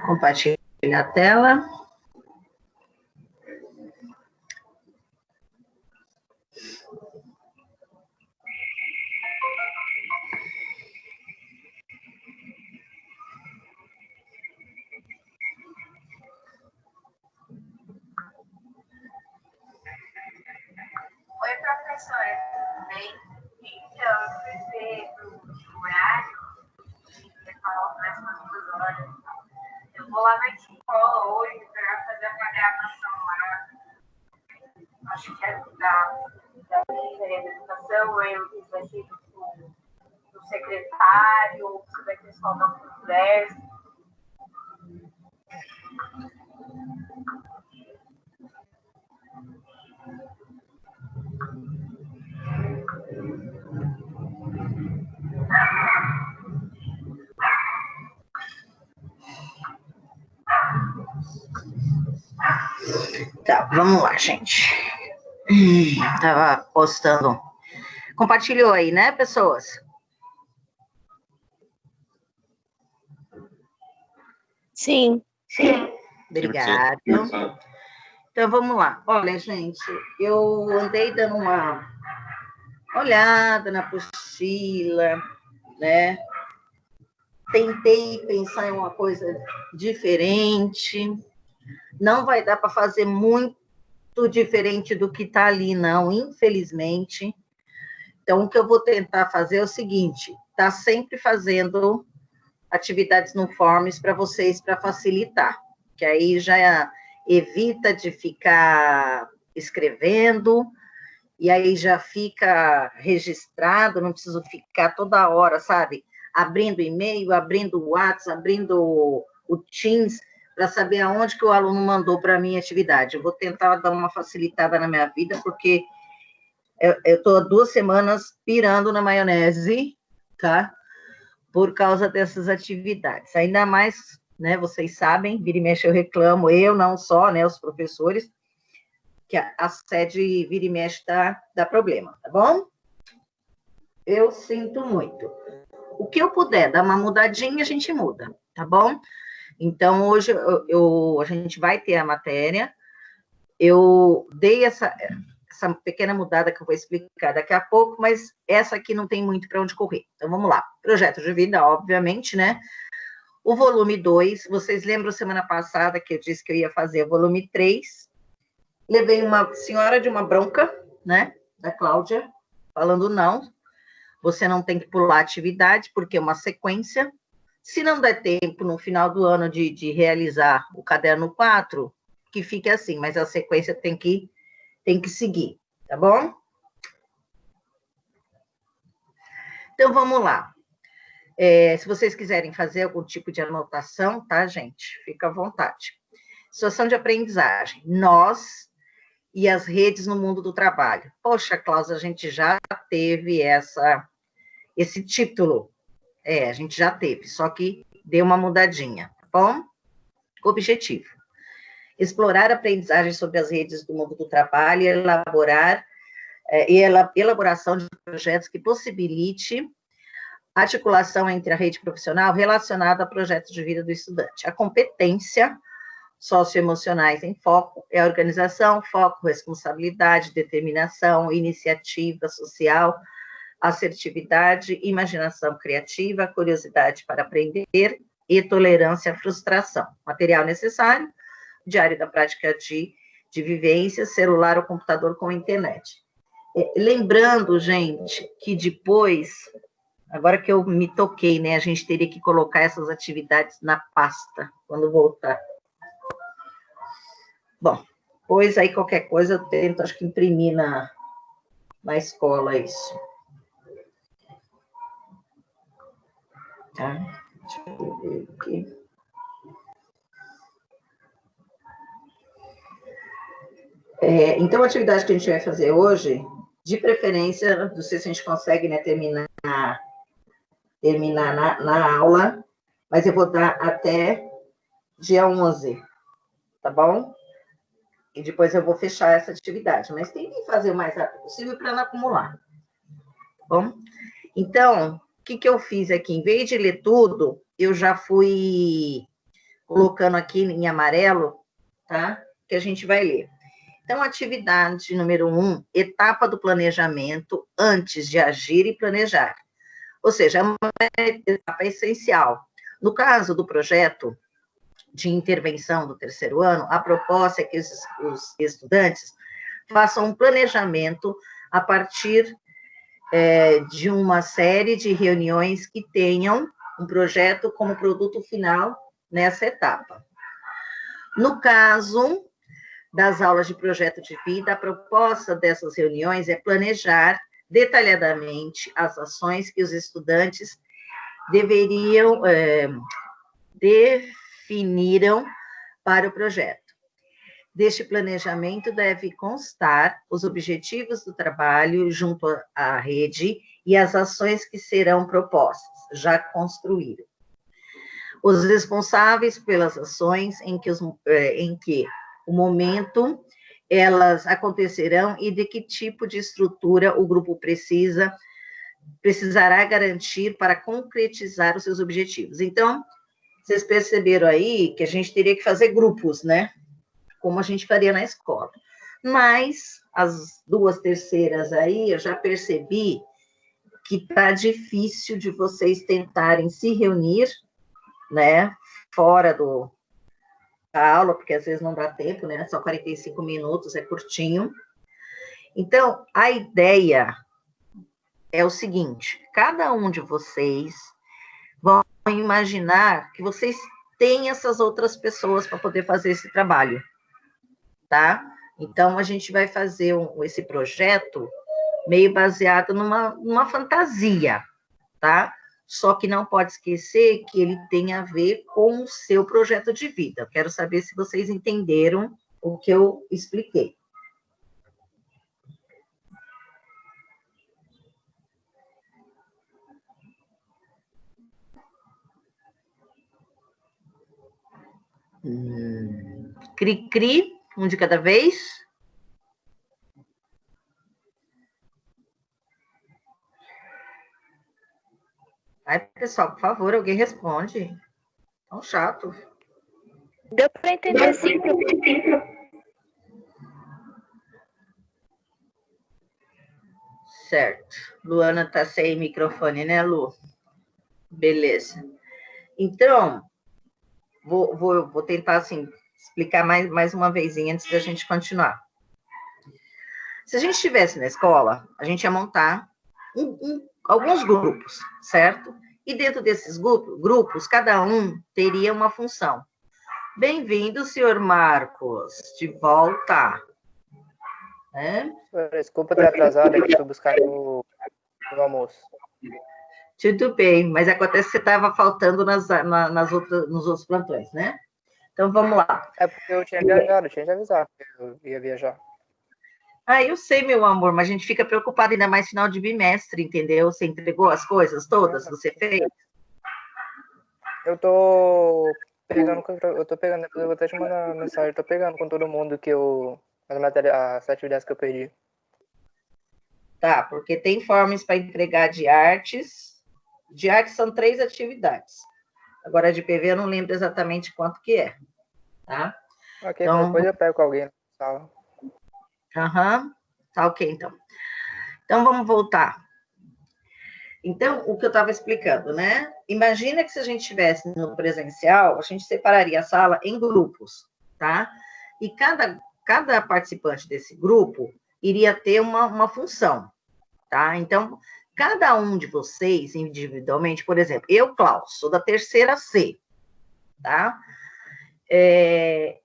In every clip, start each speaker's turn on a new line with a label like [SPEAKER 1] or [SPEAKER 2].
[SPEAKER 1] Compartilhar a tela.
[SPEAKER 2] Oi, professora, tudo bem? Então, eu fui ver o horário, ia falar mais umas 2 horas. Eu vou lá na escola hoje para fazer a programação lá. Acho que é da Secretaria da Educação, eu vai ser do secretário, se vai ter só da conversa.
[SPEAKER 1] Tá, vamos lá, gente. Tava postando. Compartilhou aí, né, pessoas?
[SPEAKER 3] Sim.
[SPEAKER 1] Sim. Obrigada. Então, vamos lá. Olha, gente, eu andei dando uma olhada na apostila, né? Tentei pensar em uma coisa diferente. Não vai dar para fazer muito diferente do que está ali, não, infelizmente. Então, o que eu vou tentar fazer é o seguinte: tá sempre fazendo atividades no Forms para vocês, para facilitar, que aí já evita de ficar escrevendo, e aí já fica registrado, não preciso ficar toda hora, sabe? Abrindo e-mail, abrindo o WhatsApp, abrindo o Teams, para saber aonde que o aluno mandou para a minha atividade. Eu vou tentar dar uma facilitada na minha vida, porque eu estou há 2 semanas pirando na maionese, tá? Por causa dessas atividades. Ainda mais, né, vocês sabem, vira e mexe eu reclamo, eu não só, né, os professores, que a sede vira e mexe dá problema, tá bom? Eu sinto muito. O que eu puder dar uma mudadinha, a gente muda, tá bom? Então, hoje a gente vai ter a matéria, eu dei essa pequena mudada que eu vou explicar daqui a pouco, mas essa aqui não tem muito para onde correr. Então, vamos lá. Projeto de vida, obviamente, né? O volume 2, vocês lembram semana passada que eu disse que eu ia fazer o volume 3? Levei uma senhora de uma bronca, né? Da Cláudia, falando não, você não tem que pular atividade, porque é uma sequência. Se não der tempo no final do ano de realizar o caderno 4, que fique assim, mas a sequência tem que seguir, tá bom? Então, vamos lá. Se vocês quiserem fazer algum tipo de anotação, tá, gente? Fica à vontade. Situação de aprendizagem. Nós e as redes no mundo do trabalho. Poxa, Cláudia, a gente já teve esse título. A gente já teve, só que deu uma mudadinha, tá bom? Objetivo: explorar a aprendizagem sobre as redes do mundo do trabalho e elaboração de projetos que possibilite a articulação entre a rede profissional relacionada a projetos de vida do estudante. A competência socioemocionais em foco é a organização, foco, responsabilidade, determinação, iniciativa social, assertividade, imaginação criativa, curiosidade para aprender e tolerância à frustração. Material necessário: diário da prática de vivência, celular ou computador com internet. Lembrando, gente, que depois, agora que eu me toquei, né, a gente teria que colocar essas atividades na pasta, quando voltar. Bom, pois aí qualquer coisa eu tento, acho que imprimir na escola isso. Tá? Deixa eu ver aqui. Então, a atividade que a gente vai fazer hoje, de preferência, não sei se a gente consegue, né, terminar na aula, mas eu vou dar até dia 11, tá bom? E depois eu vou fechar essa atividade, mas tem que fazer o mais rápido possível para não acumular, tá bom? Então, o que eu fiz aqui? Em vez de ler tudo, eu já fui colocando aqui em amarelo, tá? Que a gente vai ler. Então, atividade número 1, etapa do planejamento antes de agir e planejar. Ou seja, é uma etapa essencial. No caso do projeto de intervenção do terceiro ano, a proposta é que os estudantes façam um planejamento a partir de uma série de reuniões que tenham um projeto como produto final nessa etapa. No caso das aulas de projeto de vida, a proposta dessas reuniões é planejar detalhadamente as ações que os estudantes definiram para o projeto. Deste planejamento deve constar os objetivos do trabalho junto à rede e as ações que serão propostas, já construídas. Os responsáveis pelas ações em que o momento elas acontecerão e de que tipo de estrutura o grupo precisará garantir para concretizar os seus objetivos. Então, vocês perceberam aí que a gente teria que fazer grupos, né? Como a gente faria na escola. Mas as 2/3 aí, eu já percebi que tá difícil de vocês tentarem se reunir, né? Fora da aula, porque às vezes não dá tempo, né? Só 45 minutos, é curtinho. Então, a ideia é o seguinte: cada um de vocês vão imaginar que vocês têm essas outras pessoas para poder fazer esse trabalho, tá? Então, a gente vai fazer esse projeto meio baseado numa fantasia, tá? Só que não pode esquecer que ele tem a ver com o seu projeto de vida. Eu quero saber se vocês entenderam o que eu expliquei. Cri-cri, um de cada vez. Ai, pessoal, por favor, alguém responde. Tão chato.
[SPEAKER 3] Deu para entender sim, professor.
[SPEAKER 1] Certo. Luana tá sem microfone, né, Lu? Beleza. Então, vou tentar, assim, explicar mais uma vezinha antes da gente continuar. Se a gente estivesse na escola, a gente ia montar alguns grupos, certo? E dentro desses grupos, cada um teria uma função. Bem-vindo, senhor Marcos, de volta.
[SPEAKER 4] Desculpa ter atrasado, é que fui buscar no almoço.
[SPEAKER 1] Tudo bem, mas acontece que você estava faltando nos outros plantões, né? Então, vamos lá.
[SPEAKER 4] É porque eu tinha viajado, eu tinha que avisar que eu ia viajar.
[SPEAKER 1] Ah, eu sei, meu amor, mas a gente fica preocupado, ainda mais final de bimestre, entendeu? Você entregou as coisas todas? Você fez?
[SPEAKER 4] Eu tô pegando, depois eu vou até te mandar mensagem, eu tô pegando com todo mundo as atividades que eu perdi.
[SPEAKER 1] Tá, porque tem formas para entregar de artes. De artes são 3 atividades. Agora, de PV eu não lembro exatamente quanto que é, tá?
[SPEAKER 4] Ok, então, depois eu pego com alguém na sala.
[SPEAKER 1] Tá ok, então. Então, vamos voltar. Então, o que eu estava explicando, né? Imagina que se a gente estivesse no presencial, a gente separaria a sala em grupos, tá? E cada participante desse grupo iria ter uma função, tá? Então, cada um de vocês, individualmente, por exemplo, eu, Klaus, sou da 3ª C, tá?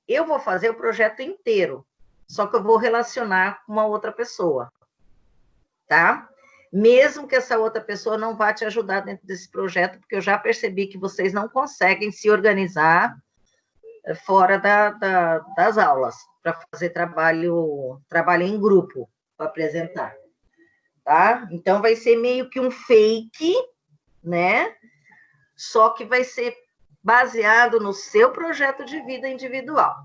[SPEAKER 1] Eu vou fazer o projeto inteiro, só que eu vou relacionar com uma outra pessoa, tá? Mesmo que essa outra pessoa não vá te ajudar dentro desse projeto, porque eu já percebi que vocês não conseguem se organizar fora das aulas, para fazer trabalho em grupo, para apresentar, tá? Então, vai ser meio que um fake, né? Só que vai ser baseado no seu projeto de vida individual,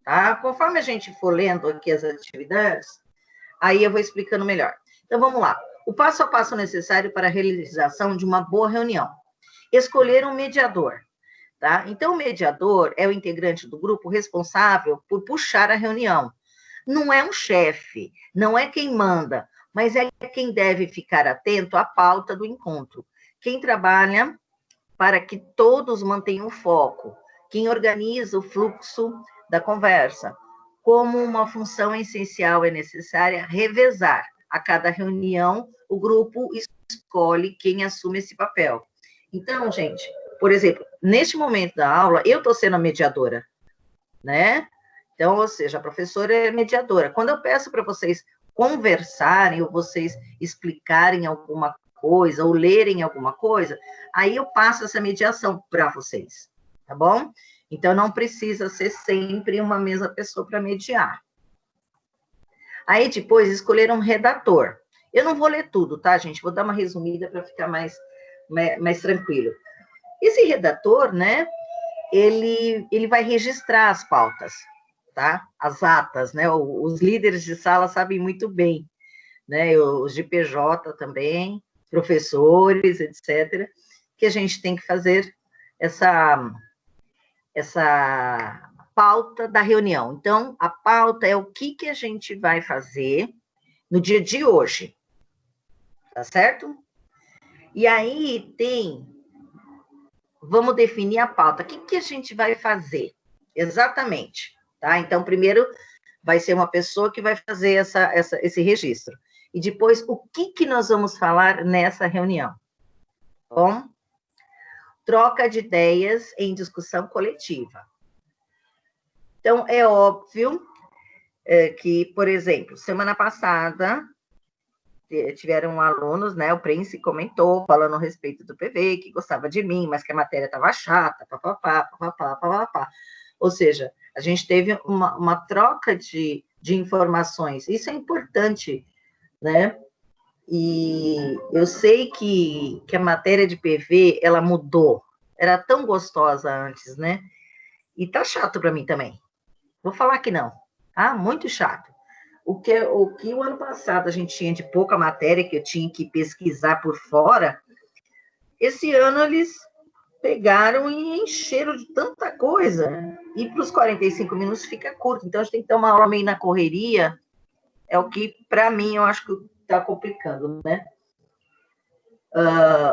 [SPEAKER 1] tá? Conforme a gente for lendo aqui as atividades, aí eu vou explicando melhor. Então, vamos lá. O passo a passo necessário para a realização de uma boa reunião. Escolher um mediador. tá? Então, o mediador é o integrante do grupo responsável por puxar a reunião. Não é um chefe, não é quem manda, mas é quem deve ficar atento à pauta do encontro. Quem trabalha para que todos mantenham o foco, quem organiza o fluxo da conversa. Como uma função essencial é necessária revezar. A cada reunião, o grupo escolhe quem assume esse papel. Então, gente, por exemplo, neste momento da aula, eu estou sendo a mediadora, né? Então, ou seja, a professora é mediadora. Quando eu peço para vocês conversarem, ou vocês explicarem alguma coisa, ou lerem alguma coisa, aí eu passo essa mediação para vocês, tá bom? Então, não precisa ser sempre uma mesma pessoa para mediar. Aí, depois, escolher um redator. Eu não vou ler tudo, tá, gente? Vou dar uma resumida para ficar mais tranquilo. Esse redator, né, ele vai registrar as pautas, tá? As atas, né? Os líderes de sala sabem muito bem, né? Os de PJ também, professores, etc., que a gente tem que fazer essa pauta da reunião. Então, a pauta é o que a gente vai fazer no dia de hoje, tá certo? E aí vamos definir a pauta. O que a gente vai fazer? Exatamente, tá? Então, primeiro vai ser uma pessoa que vai fazer esse registro. E depois, o que nós vamos falar nessa reunião? Bom, troca de ideias em discussão coletiva. Então, é óbvio que, por exemplo, semana passada, tiveram alunos, né, o Prince comentou, falando a respeito do PV, que gostava de mim, mas que a matéria estava chata, papapá. Ou seja, a gente teve uma troca de informações. Isso é importante, né? E eu sei que a matéria de PV, ela mudou. Era tão gostosa antes, né? E tá chato para mim também. Vou falar que não. Ah, muito chato. O que o ano passado a gente tinha de pouca matéria, que eu tinha que pesquisar por fora, esse ano eles pegaram e encheram de tanta coisa. E para os 45 minutos fica curto. Então, a gente tem que ter uma aula meio na correria. É o que, para mim, eu acho que está complicando, né?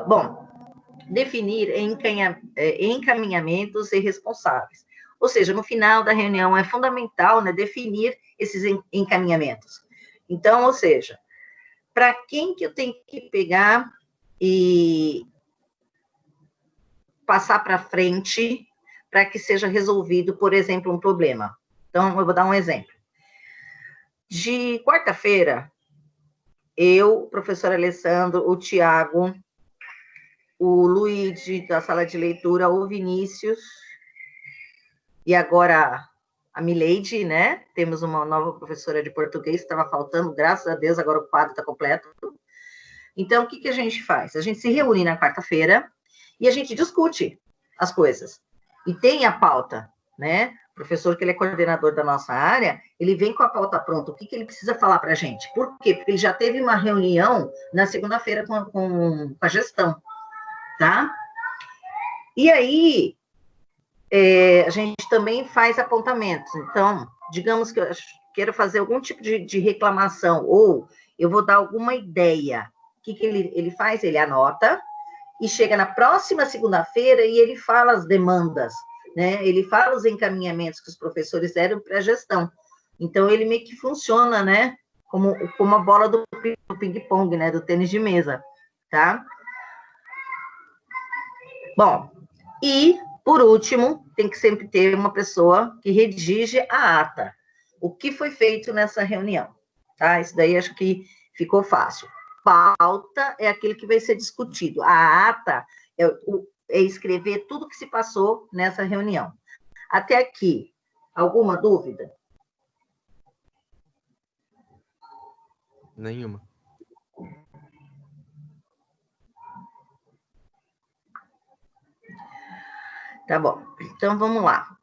[SPEAKER 1] Bom, definir encaminhamentos e responsáveis. Ou seja, no final da reunião é fundamental, né, definir esses encaminhamentos. Então, ou seja, para quem que eu tenho que pegar e passar para frente para que seja resolvido, por exemplo, um problema. Então, eu vou dar um exemplo. De quarta-feira, eu, o professor Alessandro, o Tiago, o Luigi da sala de leitura, o Vinícius, e agora a Mileide, né? Temos uma nova professora de português, estava faltando, graças a Deus, agora o quadro está completo. Então, o que a gente faz? A gente se reúne na quarta-feira e a gente discute as coisas. E tem a pauta, né? O professor, que ele é coordenador da nossa área, ele vem com a pauta pronta. O que ele precisa falar para a gente? Por quê? Porque ele já teve uma reunião na segunda-feira com a gestão, tá? E aí, a gente também faz apontamentos. Então, digamos que eu quero fazer algum tipo de reclamação, ou eu vou dar alguma ideia. O que ele faz? Ele anota, e chega na próxima segunda-feira e ele fala as demandas, né? Ele fala os encaminhamentos que os professores deram para a gestão. Então, ele meio que funciona, né? Como a bola do ping-pong, né? Do tênis de mesa, tá? Bom, e, por último, tem que sempre ter uma pessoa que redige a ata. O que foi feito nessa reunião, tá? Isso daí acho que ficou fácil. Pauta é aquele que vai ser discutido. A ata é escrever tudo que se passou nessa reunião. Até aqui, alguma dúvida?
[SPEAKER 5] Nenhuma.
[SPEAKER 1] Tá bom. Então, vamos lá.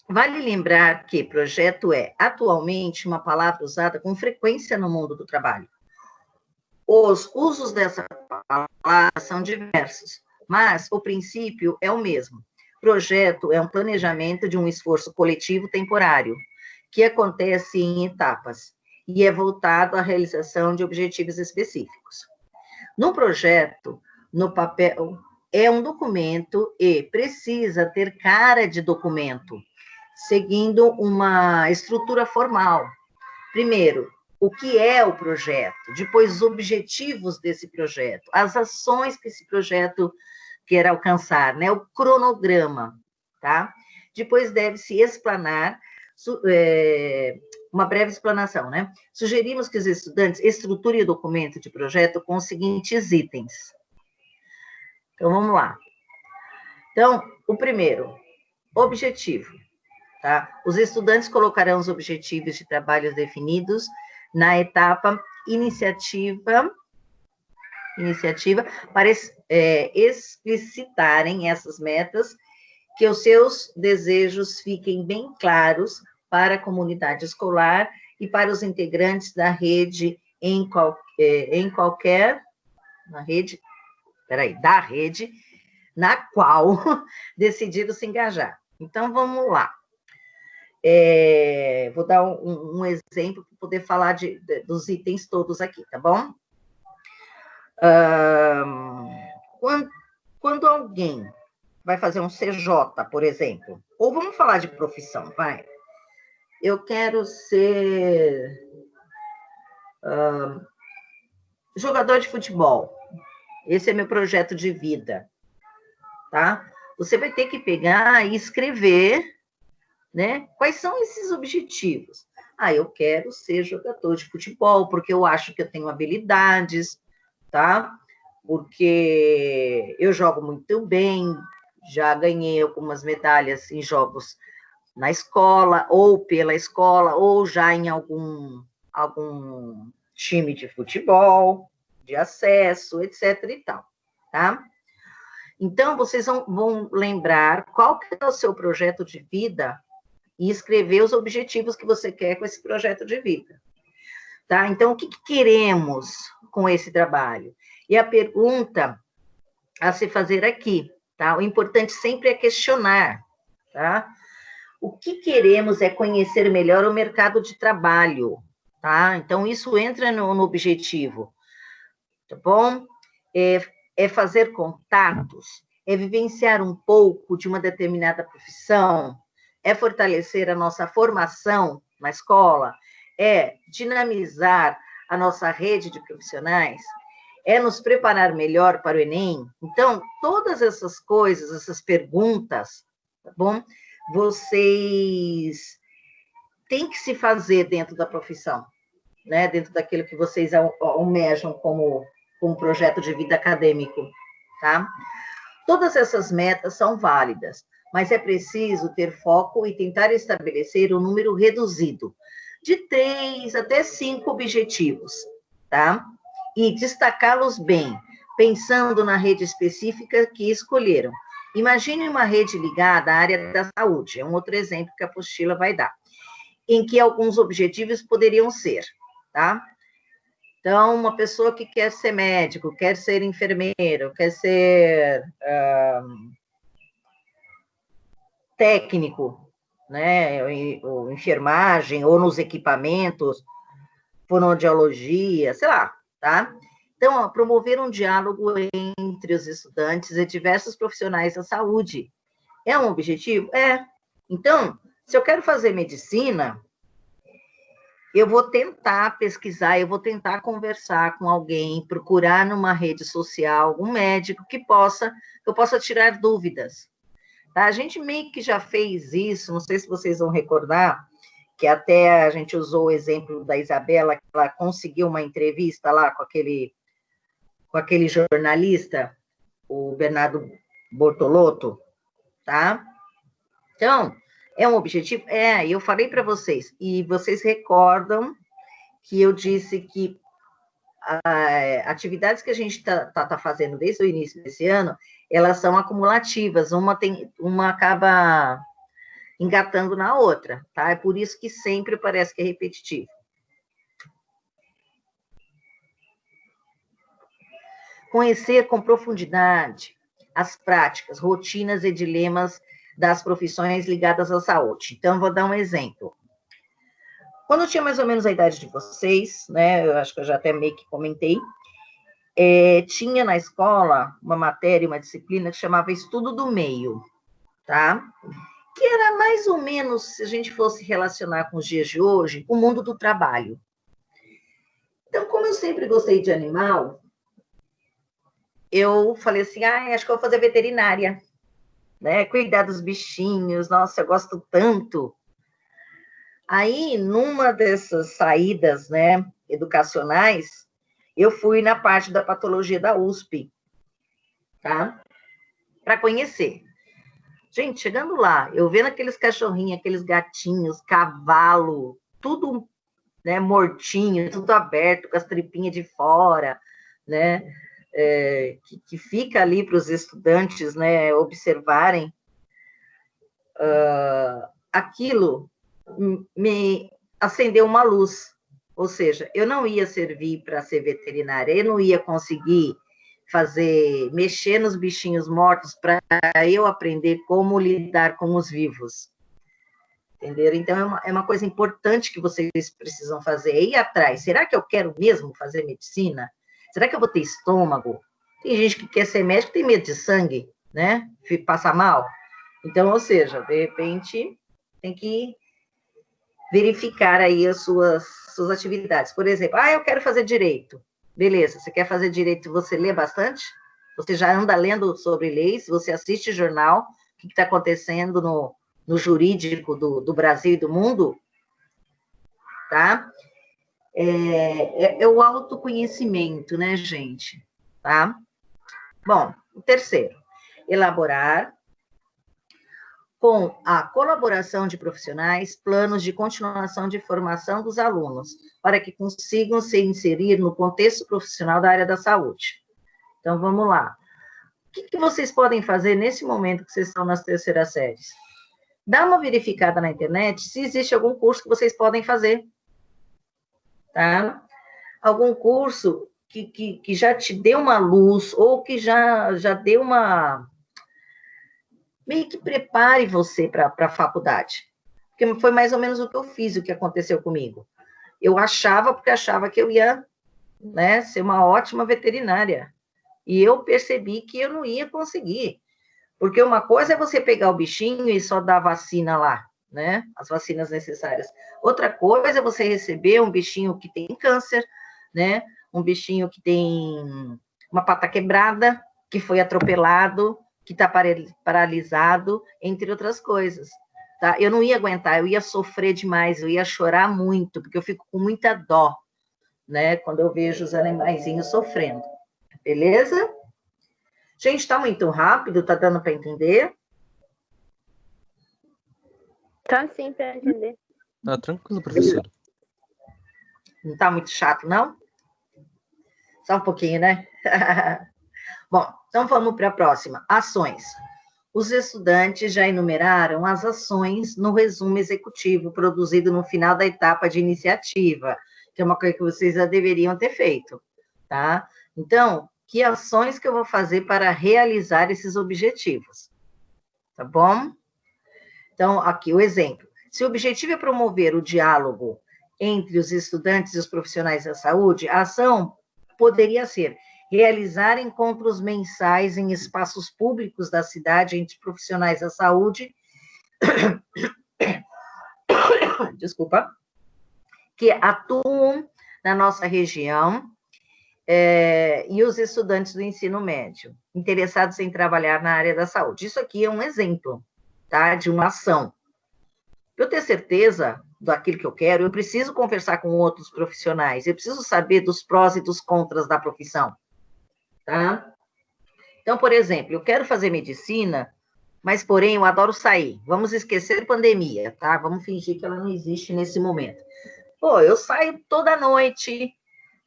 [SPEAKER 1] Vale lembrar que projeto é, atualmente, uma palavra usada com frequência no mundo do trabalho. Os usos dessa palavra são diversos, mas o princípio é o mesmo. Projeto é um planejamento de um esforço coletivo temporário, que acontece em etapas e é voltado à realização de objetivos específicos. No projeto, no papel, é um documento e precisa ter cara de documento, seguindo uma estrutura formal. Primeiro, o que é o projeto, depois os objetivos desse projeto, as ações que esse projeto quer alcançar, né? O cronograma, tá? Depois deve-se explanar, uma breve explanação, né? Sugerimos que os estudantes estruturem o documento de projeto com os seguintes itens. Então, vamos lá. Então, o primeiro, objetivo, tá? Os estudantes colocarão os objetivos de trabalhos definidos na etapa iniciativa para explicitarem essas metas, que os seus desejos fiquem bem claros para a comunidade escolar e para os integrantes da rede da rede na qual decidiram se engajar. Então, vamos lá. Vou dar um exemplo para poder falar dos itens todos aqui, tá bom? Quando alguém vai fazer um CJ, por exemplo, ou vamos falar de profissão, vai. Eu quero ser jogador de futebol. Esse é meu projeto de vida, tá? Você vai ter que pegar e escrever, né? Quais são esses objetivos? Eu quero ser jogador de futebol, porque eu acho que eu tenho habilidades, tá? Porque eu jogo muito bem, já ganhei algumas medalhas em jogos na escola, ou pela escola, ou já em algum time de futebol, de acesso, etc. e tal, tá? Então, vocês vão lembrar qual que é o seu projeto de vida e escrever os objetivos que você quer com esse projeto de vida, tá? Então, o que queremos com esse trabalho? E a pergunta a se fazer aqui, tá? O importante sempre é questionar, tá? O que queremos é conhecer melhor o mercado de trabalho, tá? Então, isso entra no objetivo, tá bom? É fazer contatos, é vivenciar um pouco de uma determinada profissão, é fortalecer a nossa formação na escola, é dinamizar a nossa rede de profissionais, é nos preparar melhor para o Enem. Então, todas essas coisas, essas perguntas, tá bom? Vocês têm que se fazer dentro da profissão, né? Dentro daquilo que vocês almejam como projeto de vida acadêmico, tá? Todas essas metas são válidas, mas é preciso ter foco e tentar estabelecer um número reduzido, de 3 até 5 objetivos, tá? E destacá-los bem, pensando na rede específica que escolheram. Imagine uma rede ligada à área da saúde, é um outro exemplo que a apostila vai dar, em que alguns objetivos poderiam ser, tá? Então, uma pessoa que quer ser médico, quer ser enfermeiro, quer ser técnico, né, ou enfermagem, ou nos equipamentos, fonoaudiologia, sei lá, tá? Então, promover um diálogo entre os estudantes e diversos profissionais da saúde. É um objetivo? É. Então, se eu quero fazer medicina, eu vou tentar pesquisar, eu vou tentar conversar com alguém, procurar numa rede social algum médico que eu possa tirar dúvidas. Tá? A gente meio que já fez isso, não sei se vocês vão recordar, que até a gente usou o exemplo da Isabela, que ela conseguiu uma entrevista lá com aquele jornalista, o Bernardo Bortolotto, tá? Então, é um objetivo? Eu falei para vocês, e vocês recordam que eu disse que atividades que a gente tá fazendo desde o início desse ano, elas são acumulativas, uma acaba engatando na outra, tá? É por isso que sempre parece que é repetitivo. Conhecer com profundidade as práticas, rotinas e dilemas das profissões ligadas à saúde. Então, vou dar um exemplo. Quando eu tinha mais ou menos a idade de vocês, né, eu acho que eu já até meio que comentei, tinha na escola uma matéria, uma disciplina que chamava Estudo do Meio, tá? Que era mais ou menos, se a gente fosse relacionar com os dias de hoje, o mundo do trabalho. Então, como eu sempre gostei de animal, eu falei assim, acho que eu vou fazer veterinária, né? Cuidar dos bichinhos, nossa, eu gosto tanto. Aí, numa dessas saídas, né, educacionais, eu fui na parte da patologia da USP, tá? Para conhecer. Gente, chegando lá, eu vendo aqueles cachorrinhos, aqueles gatinhos, cavalo, tudo, né, mortinho, tudo aberto, com as tripinhas de fora, né, que fica ali para os estudantes, né, observarem, aquilo me acendeu uma luz, ou seja, eu não ia servir para ser veterinária, eu não ia conseguir mexer nos bichinhos mortos para eu aprender como lidar com os vivos. Entenderam? Então, é uma coisa importante que vocês precisam fazer, é ir atrás. Será que eu quero mesmo fazer medicina? Será que eu vou ter estômago? Tem gente que quer ser médico, tem medo de sangue, né? Passa mal. Então, ou seja, de repente, tem que verificar aí as suas atividades. Por exemplo, eu quero fazer direito. Beleza, você quer fazer direito, você lê bastante? Você já anda lendo sobre leis? Você assiste jornal? O que está acontecendo no jurídico do Brasil e do mundo? Tá? É o autoconhecimento, né, gente? Tá? Bom, o terceiro, elaborar com a colaboração de profissionais, planos de continuação de formação dos alunos, para que consigam se inserir no contexto profissional da área da saúde. Então, vamos lá. O que vocês podem fazer nesse momento que vocês estão nas terceiras séries? Dá uma verificada na internet se existe algum curso que vocês podem fazer, tá? Algum curso que já te deu uma luz, ou que já deu uma... meio que prepare você para a faculdade. Porque foi mais ou menos o que eu fiz, o que aconteceu comigo. Eu achava que eu ia, né, ser uma ótima veterinária. E eu percebi que eu não ia conseguir. Porque uma coisa é você pegar o bichinho e só dar vacina lá, né? As vacinas necessárias. Outra coisa é você receber um bichinho que tem câncer, né? Um bichinho que tem uma pata quebrada, que foi atropelado, que está paralisado, entre outras coisas. Tá? Eu não ia aguentar, eu ia sofrer demais, eu ia chorar muito, porque eu fico com muita dó, né? Quando eu vejo os animaizinhos sofrendo. Beleza? Gente, está muito rápido, tá dando para entender?
[SPEAKER 3] Tá sim, para entender.
[SPEAKER 5] Tá tranquilo, professor.
[SPEAKER 1] Não tá muito chato, não? Só um pouquinho, né? Bom, então vamos para a próxima. Ações. Os estudantes já enumeraram as ações no resumo executivo produzido no final da etapa de iniciativa, que é uma coisa que vocês já deveriam ter feito, tá? Então, que ações que eu vou fazer para realizar esses objetivos? Tá bom? Então, aqui o exemplo. Se o objetivo é promover o diálogo entre os estudantes e os profissionais da saúde, a ação poderia ser realizar encontros mensais em espaços públicos da cidade entre profissionais da saúde, desculpa, que atuam na nossa região, e os estudantes do ensino médio, interessados em trabalhar na área da saúde. Isso aqui é um exemplo, tá, de uma ação. Para eu ter certeza daquilo que eu quero, eu preciso conversar com outros profissionais, eu preciso saber dos prós e dos contras da profissão. Tá? Então, por exemplo, eu quero fazer medicina, mas, porém, eu adoro sair. Vamos esquecer pandemia, tá? Vamos fingir que ela não existe nesse momento. Pô, eu saio toda noite,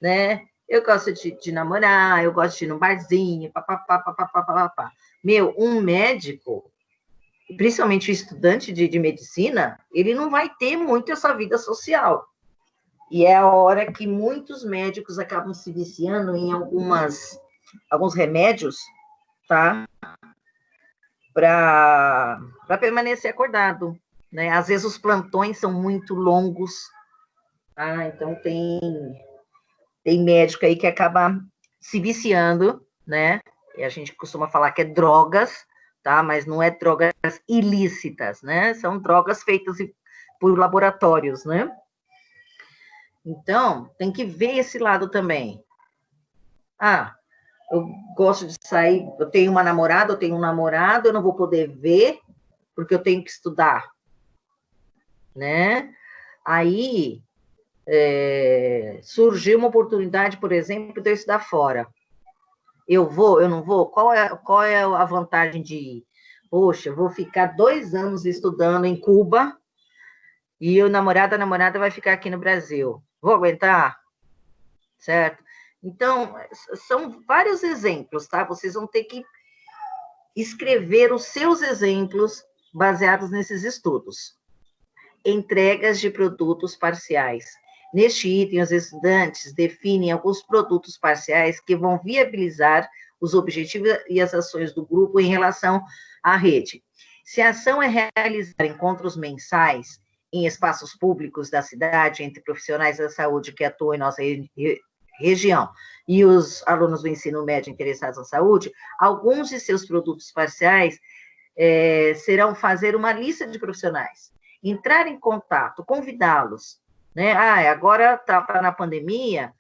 [SPEAKER 1] né? Eu gosto de namorar, eu gosto de ir num barzinho, papapá. Meu, um médico, principalmente o estudante de medicina, ele não vai ter muito essa vida social. E é a hora que muitos médicos acabam se viciando em alguns remédios, tá? para permanecer acordado, né? Às vezes os plantões são muito longos, tá? Então tem médico aí que acaba se viciando, né? E a gente costuma falar que é drogas, tá? Mas não é drogas ilícitas, né? São drogas feitas por laboratórios, né? Então, tem que ver esse lado também. Ah, eu gosto de sair, eu tenho uma namorada, eu tenho um namorado, eu não vou poder ver, porque eu tenho que estudar, né? Aí, surgiu uma oportunidade, por exemplo, de eu estudar fora. Eu vou, eu não vou? Qual é a vantagem de ir? Poxa, eu vou ficar 2 anos estudando em Cuba e a namorada vai ficar aqui no Brasil. Vou aguentar? Certo? Então, são vários exemplos, tá? Vocês vão ter que escrever os seus exemplos baseados nesses estudos. Entregas de produtos parciais. Neste item, os estudantes definem alguns produtos parciais que vão viabilizar os objetivos e as ações do grupo em relação à rede. Se a ação é realizar encontros mensais em espaços públicos da cidade entre profissionais da saúde que atuam em nossa região e os alunos do ensino médio interessados na saúde, alguns de seus produtos parciais serão fazer uma lista de profissionais, entrar em contato, convidá-los, né? Agora está na pandemia,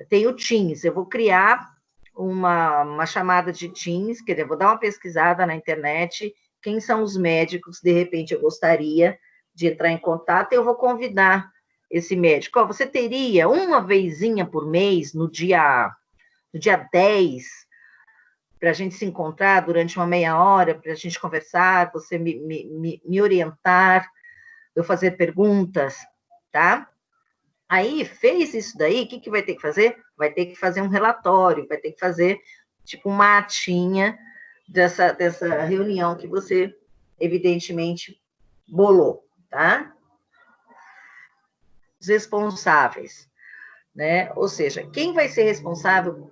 [SPEAKER 1] tem o Teams, eu vou criar uma chamada de Teams, quer dizer, vou dar uma pesquisada na internet, quem são os médicos, de repente eu gostaria de entrar em contato, e eu vou convidar esse médico. Você teria uma vezinha por mês, no dia 10, para a gente se encontrar durante uma meia hora, para a gente conversar, você me orientar, eu fazer perguntas, tá? Aí, fez isso daí, o que vai ter que fazer? Vai ter que fazer um relatório, vai ter que fazer, tipo, uma atinha dessa reunião que você, evidentemente, bolou, tá? Os responsáveis, né? Ou seja, quem vai ser responsável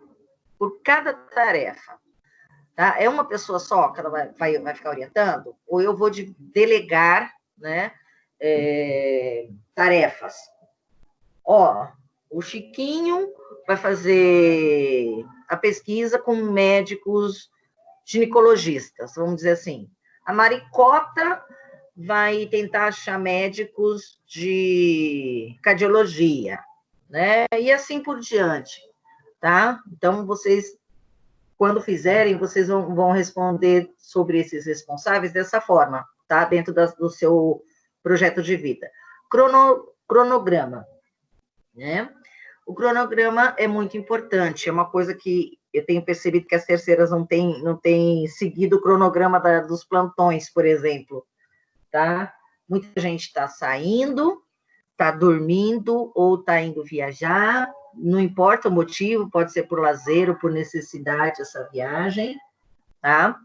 [SPEAKER 1] por cada tarefa, tá? É uma pessoa só que ela vai ficar orientando? Ou eu vou delegar, né, tarefas? O Chiquinho vai fazer a pesquisa com médicos ginecologistas, vamos dizer assim. A Maricota vai tentar achar médicos de cardiologia, né? E assim por diante, tá? Então, vocês, quando fizerem, vocês vão responder sobre esses responsáveis dessa forma, tá? Dentro do seu projeto de vida. Cronograma, né? O cronograma é muito importante, é uma coisa que eu tenho percebido que as terceiras não têm seguido o cronograma dos plantões, por exemplo, tá? Muita gente está saindo, está dormindo ou está indo viajar, não importa o motivo, pode ser por lazer ou por necessidade essa viagem, tá?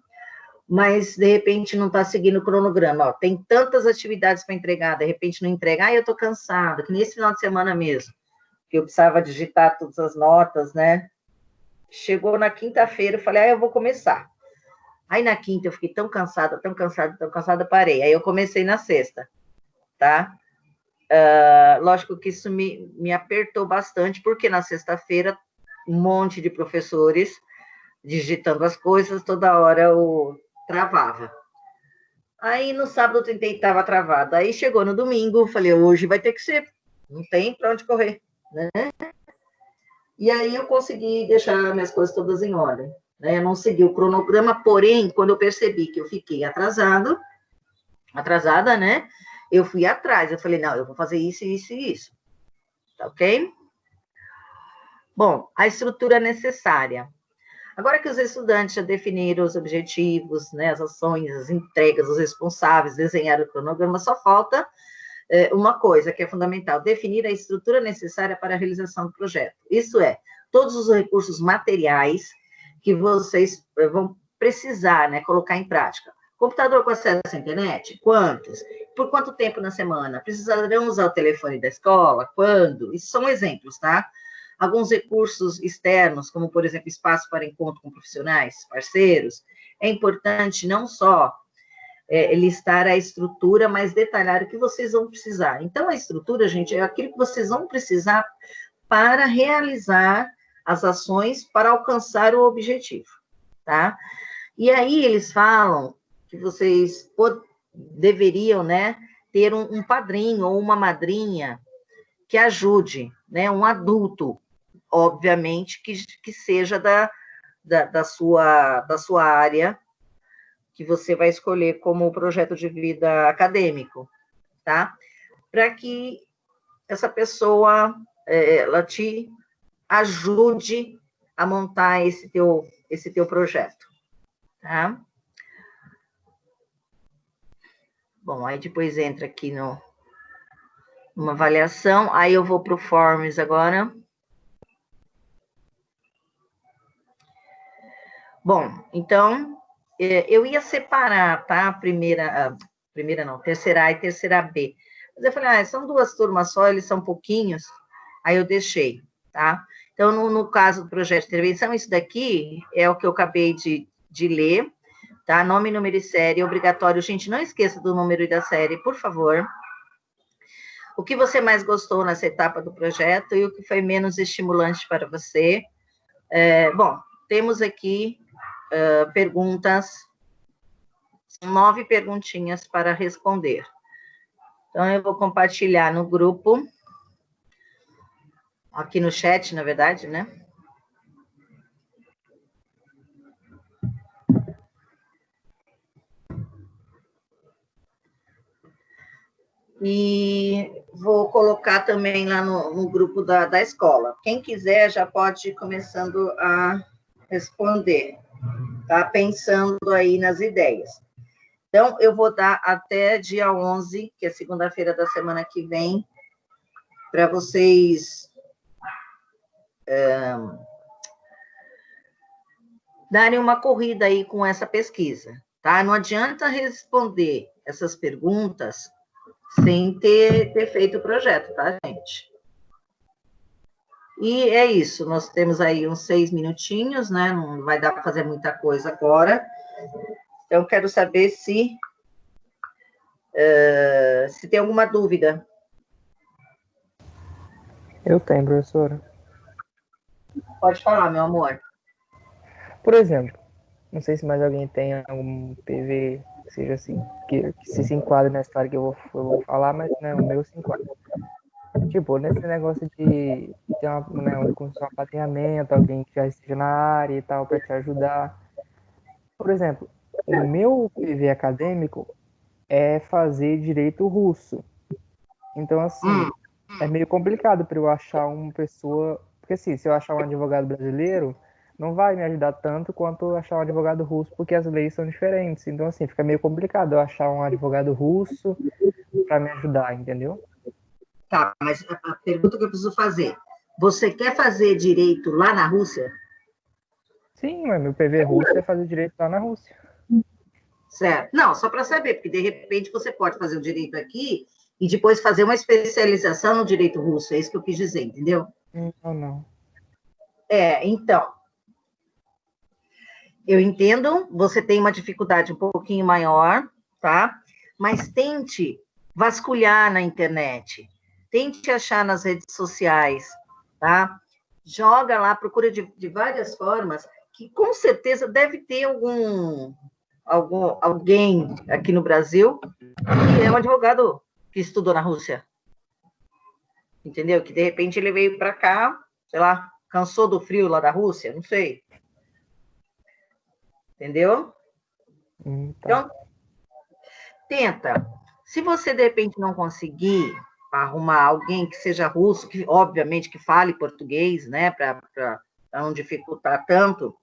[SPEAKER 1] Mas, de repente, não está seguindo o cronograma. Tem tantas atividades para entregar, de repente não entrega. Eu estou cansada, que nesse final de semana mesmo, que eu precisava digitar todas as notas, né? Chegou na quinta-feira, eu falei, eu vou começar. Aí, na quinta, eu fiquei tão cansada, parei. Aí, eu comecei na sexta, tá? Lógico que isso me apertou bastante, porque na sexta-feira, um monte de professores digitando as coisas, toda hora eu travava. Aí, no sábado, eu tentei, estava travado. Aí, chegou no domingo, falei, hoje vai ter que ser, não tem para onde correr, né? E aí, eu consegui deixar minhas coisas todas em ordem, né? Eu não segui o cronograma, porém, quando eu percebi que eu fiquei atrasada, né? Eu fui atrás, eu falei, não, eu vou fazer isso, isso e isso. Tá ok? Bom, a estrutura necessária. Agora que os estudantes já definiram os objetivos, né, as ações, as entregas, os responsáveis, desenharam o cronograma, só falta uma coisa que é fundamental, definir a estrutura necessária para a realização do projeto. Isso é, todos os recursos materiais que vocês vão precisar, né, colocar em prática. Computador com acesso à internet? Quantos? Por quanto tempo na semana? Precisarão usar o telefone da escola? Quando? Isso são exemplos, tá? Alguns recursos externos, como, por exemplo, espaço para encontro com profissionais, parceiros, é importante não só listar a estrutura, mas detalhar o que vocês vão precisar. Então, a estrutura, gente, é aquilo que vocês vão precisar para realizar as ações para alcançar o objetivo, tá? E aí eles falam que vocês deveriam, né, ter um padrinho ou uma madrinha que ajude, né, um adulto, obviamente, que seja da sua área, que você vai escolher como projeto de vida acadêmico, tá? Para que essa pessoa, ela te ajude a montar esse teu projeto, tá? Bom, aí depois entra aqui numa avaliação, aí eu vou para o Forms agora. Bom, então, eu ia separar, tá? Terceira A e terceira B. Mas eu falei, são duas turmas só, eles são pouquinhos, aí eu deixei, tá? Então, no caso do projeto de intervenção, isso daqui é o que eu acabei de ler, tá? Nome, número e série, obrigatório. Gente, não esqueça do número e da série, por favor. O que você mais gostou nessa etapa do projeto e o que foi menos estimulante para você. Bom, temos aqui perguntas, 9 perguntinhas para responder. Então, eu vou compartilhar no grupo, aqui no chat, na verdade, né? E vou colocar também lá no grupo da escola. Quem quiser já pode ir começando a responder, tá? Pensando aí nas ideias. Então, eu vou dar até dia 11, que é segunda-feira da semana que vem, para vocês darem uma corrida aí com essa pesquisa, tá? Não adianta responder essas perguntas sem ter feito o projeto, tá, gente? E é isso, nós temos aí uns 6 minutinhos, né? Não vai dar para fazer muita coisa agora. Então, quero saber se tem alguma dúvida.
[SPEAKER 4] Eu tenho, professora.
[SPEAKER 1] Pode falar, meu amor.
[SPEAKER 4] Por exemplo, não sei se mais alguém tem algum PV que seja assim, que se enquadre na história que eu vou falar, mas né, o meu se enquadra. Tipo, nesse negócio de ter um apadrinhamento, alguém que já esteja na área e tal, para te ajudar. Por exemplo, o meu PV acadêmico é fazer direito russo. Então, assim, é meio complicado para eu achar uma pessoa... Porque, assim, se eu achar um advogado brasileiro, não vai me ajudar tanto quanto achar um advogado russo, porque as leis são diferentes. Então, assim, fica meio complicado eu achar um advogado russo para me ajudar, entendeu?
[SPEAKER 1] Tá, mas a pergunta que eu preciso fazer, você quer fazer direito lá na Rússia?
[SPEAKER 4] Sim, mas meu PV russo é fazer direito lá na Rússia.
[SPEAKER 1] Certo. Não, só para saber, porque de repente você pode fazer o direito aqui e depois fazer uma especialização no direito russo, é isso que eu quis dizer, entendeu?
[SPEAKER 4] Não.
[SPEAKER 1] Então, eu entendo, você tem uma dificuldade um pouquinho maior, tá? Mas tente vasculhar na internet, tente achar nas redes sociais, tá? Joga lá, procura de várias formas, que com certeza deve ter alguém aqui no Brasil que é um advogado que estudou na Rússia. Entendeu? Que de repente ele veio para cá, sei lá, cansou do frio lá da Rússia, não sei. Entendeu?
[SPEAKER 4] Tá.
[SPEAKER 1] Então, tenta. Se você de repente não conseguir arrumar alguém que seja russo, que obviamente que fale português, né, para não dificultar tanto,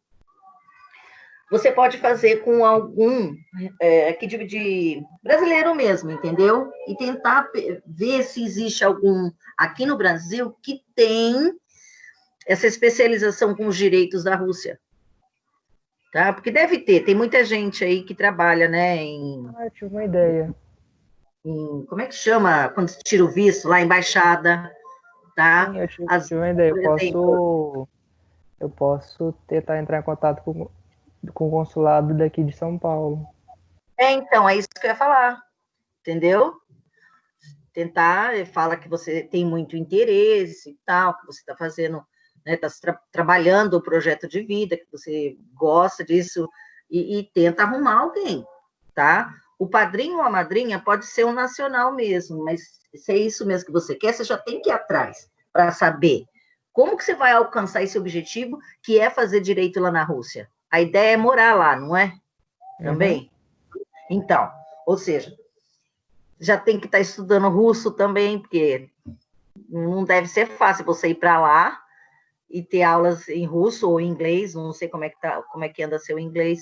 [SPEAKER 1] você pode fazer com algum aqui de brasileiro mesmo, entendeu? E tentar ver se existe algum aqui no Brasil que tem essa especialização com os direitos da Rússia. Tá? Porque deve ter, tem muita gente aí que trabalha, né,
[SPEAKER 4] eu tive uma ideia.
[SPEAKER 1] Como é que chama quando tira o visto? Lá, embaixada, tá?
[SPEAKER 4] Sim, eu tive uma ideia. Eu posso tentar entrar em contato com com o consulado daqui de São Paulo.
[SPEAKER 1] Então, é isso que eu ia falar, entendeu? Tentar, fala que você tem muito interesse e tal, que você está fazendo, né, está trabalhando o projeto de vida, que você gosta disso, e tenta arrumar alguém, tá? O padrinho ou a madrinha pode ser um nacional mesmo, mas se é isso mesmo que você quer, você já tem que ir atrás para saber como que você vai alcançar esse objetivo, que é fazer direito lá na Rússia. A ideia é morar lá, não é? Também? Então, ou seja, já tem que estar estudando russo também, porque não deve ser fácil você ir para lá e ter aulas em russo ou em inglês, não sei como é que anda seu inglês,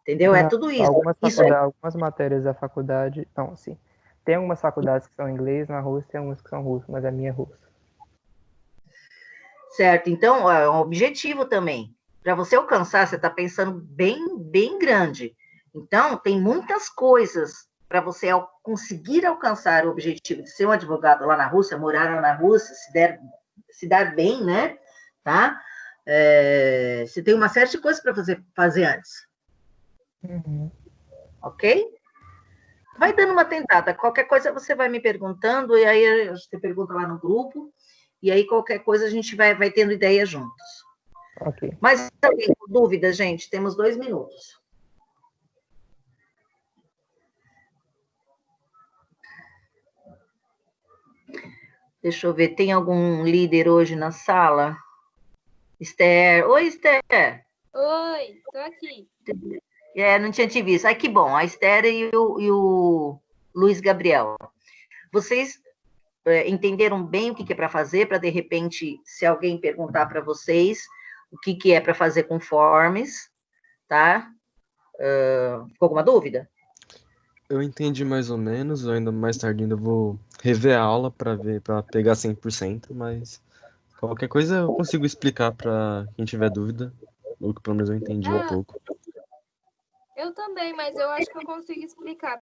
[SPEAKER 1] entendeu?
[SPEAKER 4] Não,
[SPEAKER 1] É tudo isso.
[SPEAKER 4] Algumas matérias da faculdade, não, assim, tem algumas faculdades que são em inglês na Rússia, tem algumas que são russo, mas a minha é russa.
[SPEAKER 1] Certo, então é um objetivo também. Para você alcançar, você está pensando bem grande. Então, tem muitas coisas para você conseguir alcançar o objetivo de ser um advogado lá na Rússia, morar lá na Rússia, se dar bem, né? Tá? Você tem uma série de coisas para fazer antes. Ok? Vai dando uma tentada. Qualquer coisa você vai me perguntando, e aí você pergunta lá no grupo, e aí qualquer coisa a gente vai tendo ideia juntos.
[SPEAKER 4] Ok.
[SPEAKER 1] Mas alguém com dúvida, gente? Temos 2 minutos. Deixa eu ver, tem algum líder hoje na sala? Esther. Oi, Esther.
[SPEAKER 6] Oi, tô aqui.
[SPEAKER 1] Não tinha te visto. Ai, que bom. A Esther e o Luiz Gabriel. Vocês entenderam bem o que é para fazer, para, de repente, se alguém perguntar para vocês o que é para fazer com forms, tá? Ficou alguma dúvida?
[SPEAKER 5] Eu entendi mais ou menos, eu ainda mais tarde ainda vou rever a aula para pegar 100%, mas qualquer coisa eu consigo explicar para quem tiver dúvida, ou que pelo menos eu entendi um pouco.
[SPEAKER 6] Eu também, mas eu acho que eu consigo explicar.